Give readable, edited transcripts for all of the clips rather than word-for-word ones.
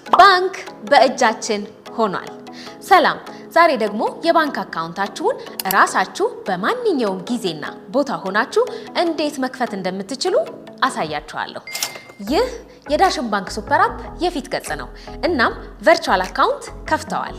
ባንክ በእጃችን ሆኗል። ሰላም፣ ዛሬ ደግሞ የባንክ አካውንታችሁን ራሳችሁ በማንኛውም ጊዜና ቦታ ሆናችሁ እንዴት መክፈት እንደምትችሉ አሳያችኋለሁ። ይህ የዳሽን ባንክ ሱፐር አፕ የፊት ገጽ ነው። እናም ቨርቹዋል አካውንት ከፍተዋል።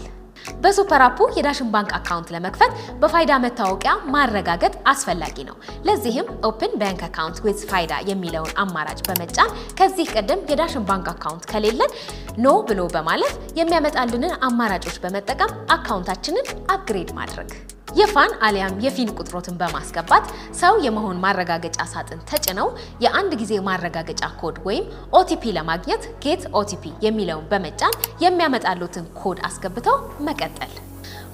በሱፐር አፑ የዳሽን ባንክ አካውንት ለመክፈት በፋይዳ መታወቂያ ማረጋገጥ አስፈላጊ ነው። ለዚህም ኦፕን ባንክ አካውንት ዊዝ ፋይዳ የሚለውን አማራጭ በመጫን ከዚህ ቀደም የዳሽን ባንክ አካውንት ከሌለን ኖ ብሎ በማለፍ የሚያመጣልንን አማራጮች በመጠቀም አካውንታችንን አፕግሬድ ማድረግ። የፋን አሊያም የፊን ቁጥሮትን በማስገባት ሰው የመሆን ማረጋገጫ ሳጥን ተጭነው የአንድ ጊዜ ማረጋገጫ ኮድ ወይም ኦቲፒ ለማግኘት ጌት ኦቲፒ የሚለውን በመጫን የሚያመጣሉትን ኮድ አስገብተው መቀጠል።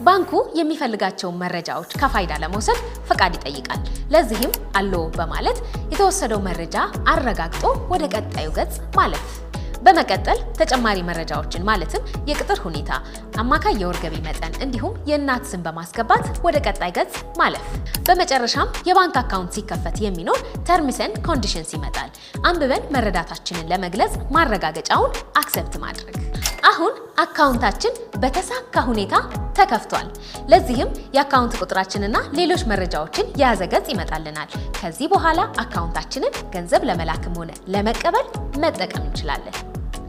ባንኩ የሚፈልጋቸውን መረጃዎች ከፋይዳ ለመውሰድ ፈቃድ ይጠይቃል። ለዚህም አሎ በማለት የተወሰደው መረጃ አረጋግጦ ወደ ቀጣዩ ገጽ ማለፍ። በመቀጠል ተጨማሪ መረጃዎችን ማለትም የቅጥር ሁኔታ፣ አማካይ የወር ገቢ መጠን እንዲሁም የእናት ስም በማስገባት ወደ ቀጣይ ገጽ ማለፍ። በመጨረሻም የባንክ አካውንት ሲከፈት የሚኖር ተርምስ ኤንድ ኮንዲሽንስ ይመጣል። አንብበን መረዳታችንን ለመግለጽ ማረጋገጫውን አክሰፕት ማድረግ። አሁን አካውንታችን በተሳካ ሁኔታ ተከፍቷል። ለዚህም የአካውንት ቁጥራችንና ሌሎች መረጃዎችን የያዘ ገጽ ይመጣልናል። ከዚህ በኋላ አካውንታችንን ገንዘብ ለመላክም ሆነ ለመቀበል መጠቀም እንችላለን።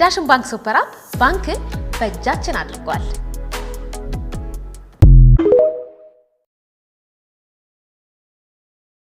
ዳሽን ባንክ ሱፐር አፕ ባንክን በእጃችን አድርጓል።